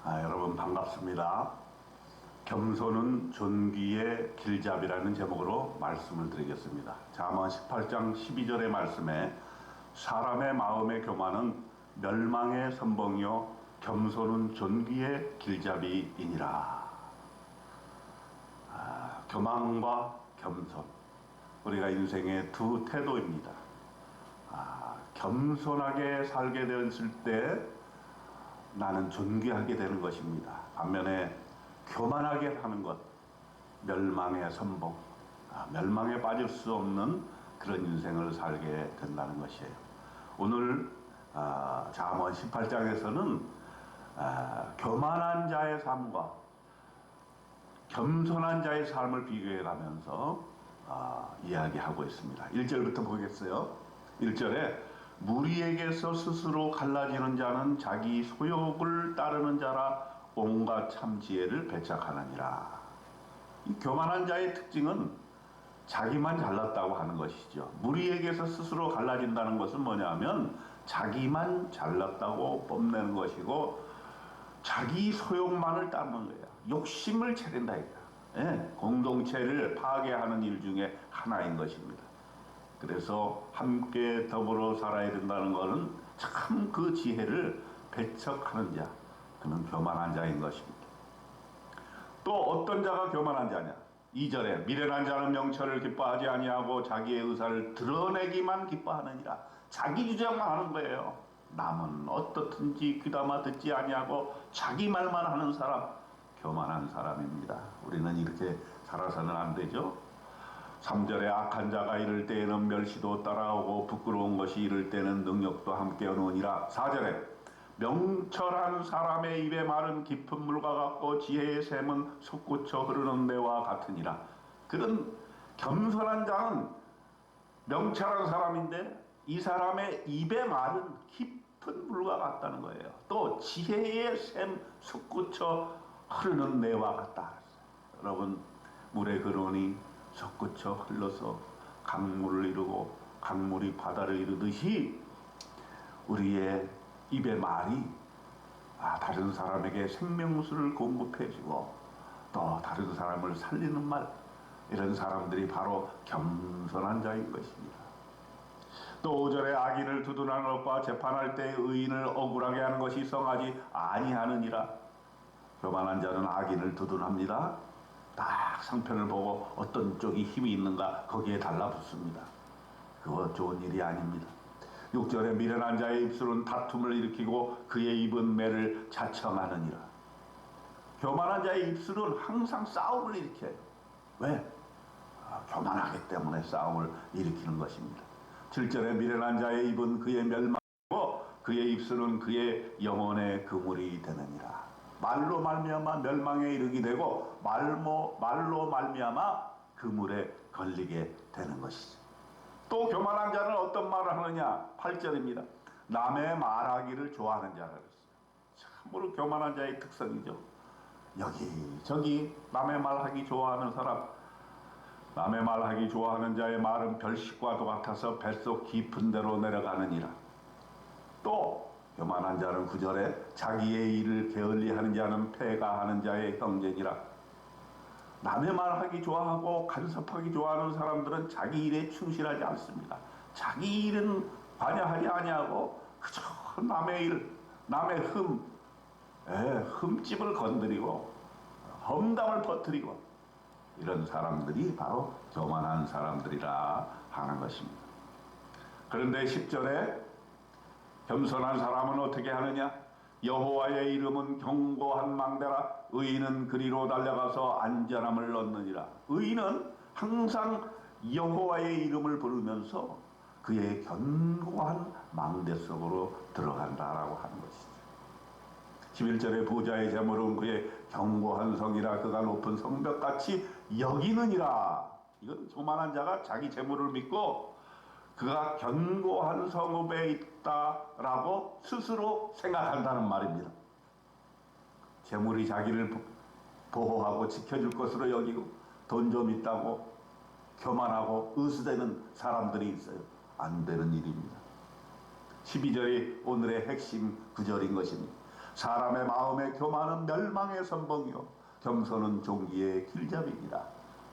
여러분 반갑습니다. 겸손은 존귀의 길잡이라는 제목으로 말씀을 드리겠습니다. 잠언 18장 12절의 말씀에 사람의 마음의 교만은 멸망의 선봉이요 겸손은 존귀의 길잡이이니라. 교만과 겸손, 우리가 인생의 두 태도입니다. 겸손하게 살게 되었을 때 나는 존귀하게 되는 것입니다. 반면에 교만하게 하는 것, 멸망의 선봉, 멸망에 빠질 수 없는 그런 인생을 살게 된다는 것이에요. 오늘 잠언 18장에서는 교만한 자의 삶과 겸손한 자의 삶을 비교해 가면서 이야기하고 있습니다. 1절부터 보겠어요. 1절에 무리에게서 스스로 갈라지는 자는 자기 소욕을 따르는 자라 온갖 참 지혜를 배척하느니라. 이 교만한 자의 특징은 자기만 잘났다고 하는 것이죠. 무리에게서 스스로 갈라진다는 것은 뭐냐면 자기만 잘났다고 뽐내는 것이고 자기 소욕만을 따르는 거예요. 욕심을 차린다 이거야. 공동체를 파괴하는 일 중에 하나인 것입니다. 그래서 함께 더불어 살아야 된다는 것은 참 그 지혜를 배척하는 자, 그는 교만한 자인 것입니다. 또 어떤 자가 교만한 자냐? 2절에 미련한 자는 명철을 기뻐하지 아니하고 자기의 의사를 드러내기만 기뻐하느니라. 자기 주장만 하는 거예요. 남은 어떻든지 귀담아 듣지 아니하고 자기 말만 하는 사람, 교만한 사람입니다. 우리는 이렇게 살아서는 안 되죠. 3절에 악한 자가 이를 때에는 멸시도 따라오고 부끄러운 것이 이를 때는 능력도 함께 오느니라. 4절에 명철한 사람의 입의 말은 깊은 물과 같고 지혜의 샘은 솟구쳐 흐르는 매와 같으니라. 그런 겸손한 자는 명철한 사람인데 이 사람의 입의 말은 깊은 물과 같다는 거예요. 또 지혜의 샘 솟구쳐 흐르는 매와 같다. 여러분, 물의 근원이 솟구쳐 흘러서 강물을 이루고 강물이 바다를 이루듯이 우리의 입의 말이 다른 사람에게 생명수를 공급해주고 또 다른 사람을 살리는 말, 이런 사람들이 바로 겸손한 자인 것입니다. 또 5절에 악인을 두둔하는 것과 재판할 때 의인을 억울하게 하는 것이 성하지 아니하느니라. 교만한 자는 악인을 두둔합니다. 딱 상편을 보고 어떤 쪽이 힘이 있는가 거기에 달라붙습니다. 그거 좋은 일이 아닙니다. 6절에 미련한 자의 입술은 다툼을 일으키고 그의 입은 매를 자청하느니라. 교만한 자의 입술은 항상 싸움을 일으켜요. 왜? 교만하기 때문에 싸움을 일으키는 것입니다. 7절에 미련한 자의 입은 그의 멸망이고 그의 입술은 그의 영혼의 그물이 되느니라. 말로 말미암아 멸망에 이르게 되고 말로 말미암아 그물에 걸리게 되는 것이죠. 또 교만한 자는 어떤 말을 하느냐? 8절입니다. 남의 말하기를 좋아하는 자라 그랬어요. 참으로 교만한 자의 특성이죠. 여기저기 남의 말하기 좋아하는 사람, 남의 말하기 좋아하는 자의 말은 별식과도 같아서 뱃속 깊은 데로 내려가느니라. 또 교만한 자는 9절에 자기의 일을 게을리하는 자는 패가하는 자의 형제니라. 남의 말하기 좋아하고 간섭하기 좋아하는 사람들은 자기 일에 충실하지 않습니다. 자기 일은 관여하지 아니하고 그저 남의 일, 남의 흠집을 건드리고 험담을 퍼뜨리고 이런 사람들이 바로 교만한 사람들이라 하는 것입니다. 그런데 10절에 겸손한 사람은 어떻게 하느냐? 여호와의 이름은 견고한 망대라. 의인은 그리로 달려가서 안전함을 얻느니라. 의인은 항상 여호와의 이름을 부르면서 그의 견고한 망대 속으로 들어간다라고 하는 것이죠. 11절에 부자의 재물은 그의 견고한 성이라. 그가 높은 성벽같이 여기느니라. 이건 교만한 자가 자기 재물을 믿고 그가 견고한 성읍에 있다라고 스스로 생각한다는 말입니다. 재물이 자기를 보호하고 지켜줄 것으로 여기고 돈 좀 있다고 교만하고 의수되는 사람들이 있어요. 안 되는 일입니다. 12절이 오늘의 핵심 구절인 것입니다. 사람의 마음에 교만은 멸망의 선봉이요 겸손은 종기의 길잡이니라.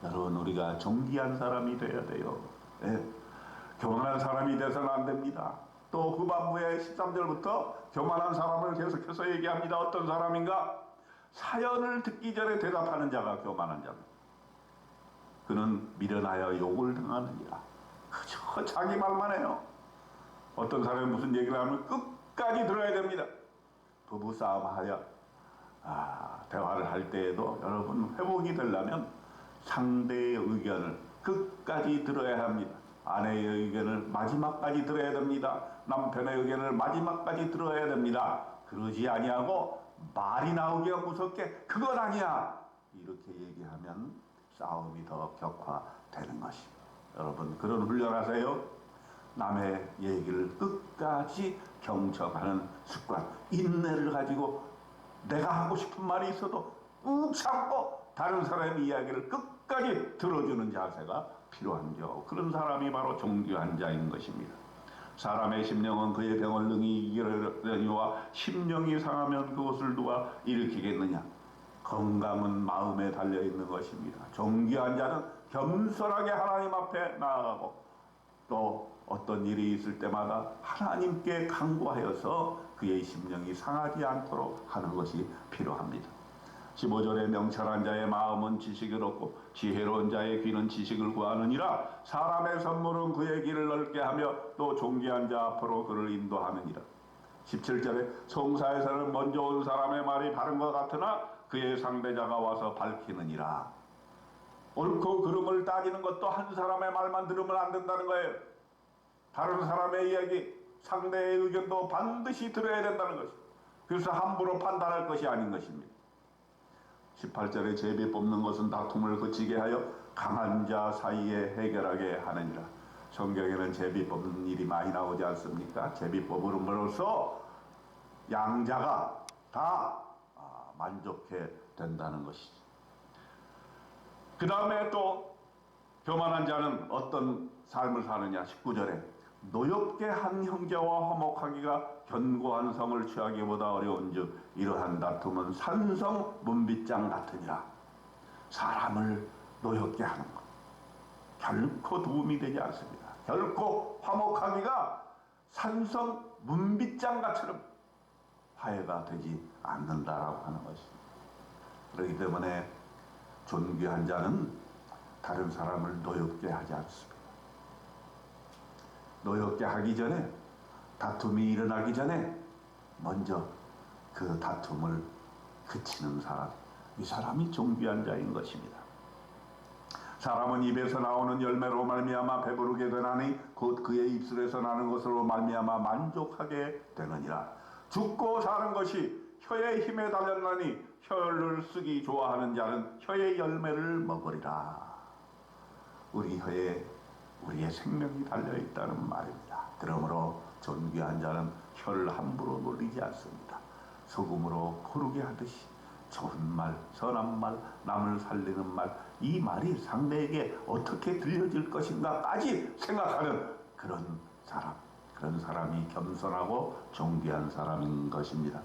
여러분, 우리가 종기한 사람이 되어야 돼요. 예. 교만한 사람이 돼서는 안 됩니다. 또 후반부에 13절부터 교만한 사람을 계속해서 얘기합니다. 어떤 사람인가? 사연을 듣기 전에 대답하는 자가 교만한 자입니다. 그는 미련하여 욕을 당하느니라. 그저 자기 말만 해요. 어떤 사람이 무슨 얘기를 하면 끝까지 들어야 됩니다. 부부싸움하여 대화를 할 때에도 여러분, 회복이 되려면 상대의 의견을 끝까지 들어야 합니다. 아내의 의견을 마지막까지 들어야 됩니다. 남편의 의견을 마지막까지 들어야 됩니다. 그러지 아니하고 말이 나오기가 무섭게 그건 아니야 이렇게 얘기하면 싸움이 더 격화되는 것입니다. 여러분, 그런 훈련하세요. 남의 얘기를 끝까지 경청하는 습관, 인내를 가지고 내가 하고 싶은 말이 있어도 꾹 참고 다른 사람의 이야기를 끝까지 들어주는 자세가 필요한겨. 그런 사람이 바로 존귀한 자인 것입니다. 사람의 심령은 그의 병을 능히 이기려니와 심령이 상하면 그것을 누가 일으키겠느냐. 건강은 마음에 달려있는 것입니다. 존귀한 자는 겸손하게 하나님 앞에 나아가고 또 어떤 일이 있을 때마다 하나님께 간구하여서 그의 심령이 상하지 않도록 하는 것이 필요합니다. 15절에 명철한 자의 마음은 지식을 얻고 지혜로운 자의 귀는 지식을 구하느니라. 사람의 선물은 그의 길을 넓게 하며 또 존귀한 자 앞으로 그를 인도하느니라. 17절에 송사에서는 먼저 온 사람의 말이 바른 것 같으나 그의 상대자가 와서 밝히느니라. 옳고 그름을 따지는 것도 한 사람의 말만 들으면 안 된다는 거예요. 다른 사람의 이야기, 상대의 의견도 반드시 들어야 된다는 것입니다. 그래서 함부로 판단할 것이 아닌 것입니다. 18절에 제비 뽑는 것은 다툼을 그치게 하여 강한 자 사이에 해결하게 하느니라. 성경에는 제비 뽑는 일이 많이 나오지 않습니까? 제비 뽑음으로써 양자가 다 만족해 된다는 것이죠. 그 다음에 또 교만한 자는 어떤 삶을 사느냐. 19절에 노엽게 한 형제와 화목하기가 견고한 성을 취하기보다 어려운즉 이러한 다툼은 산성 문빗장 같으니라. 사람을 노엽게 하는 것 결코 도움이 되지 않습니다. 결코 화목하기가 산성 문빗장 같처럼 화해가 되지 않는다라고 하는 것입니다. 그렇기 때문에 존귀한 자는 다른 사람을 노엽게 하지 않습니다. 노엽게 하기 전에, 다툼이 일어나기 전에 먼저 그 다툼을 그치는 사람, 이 사람이 존귀한 자인 것입니다. 사람은 입에서 나오는 열매로 말미암아 배부르게 되나니 곧 그의 입술에서 나는 것으로 말미암아 만족하게 되느니라. 죽고 사는 것이 혀의 힘에 달렸나니 혀를 쓰기 좋아하는 자는 혀의 열매를 먹으리라. 우리 혀에 우리의 생명이 달려있다는 말입니다. 그러므로 존귀한 자는 혀를 함부로 놀리지 않습니다. 소금으로 고르게 하듯이 좋은 말, 선한 말, 남을 살리는 말, 이 말이 상대에게 어떻게 들려질 것인가까지 생각하는 그런 사람이 겸손하고 존귀한 사람인 것입니다.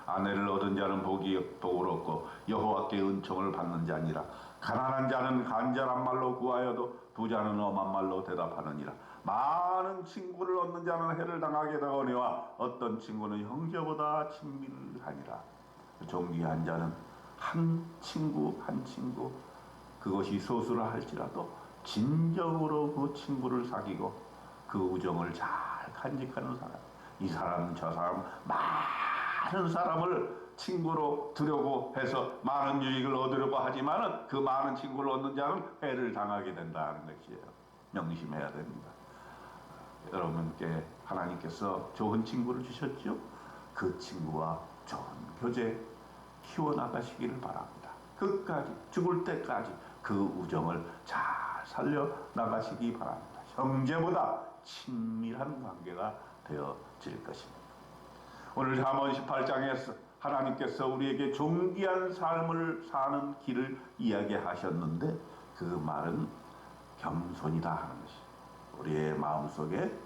아내를 얻은 자는 복을 얻고 여호와께 은총을 받는 자니라. 가난한 자는 간절한 말로 구하여도 부자는 엄한 말로 대답하느니라. 많은 친구를 얻는 자는 해를 당하게 되거니와 어떤 친구는 형제보다 친밀하니라. 존귀한 자는 한 친구 그것이 소수라 할지라도 진정으로 그 친구를 사귀고 그 우정을 잘 간직하는 사람, 이 사람 저 사람 많은 사람을 친구로 두려고 해서 많은 유익을 얻으려고 하지만은 그 많은 친구를 얻는 자는 해를 당하게 된다는 것이에요. 명심해야 됩니다. 여러분께 하나님께서 좋은 친구를 주셨죠? 그 친구와 좋은 교제 키워나가시기를 바랍니다. 끝까지, 죽을 때까지 그 우정을 잘 살려나가시기 바랍니다. 형제보다 친밀한 관계가 되어질 것입니다. 오늘 잠언 18장에서 하나님께서 우리에게 존귀한 삶을 사는 길을 이야기하셨는데 그 말은 겸손이다 하는 것이, 우리의 마음속에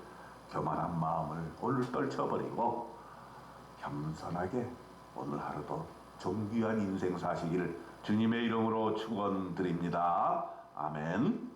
교만한 마음을 홀 떨쳐버리고 겸손하게 오늘 하루도 존귀한 인생 사시기를 주님의 이름으로 축원드립니다. 아멘.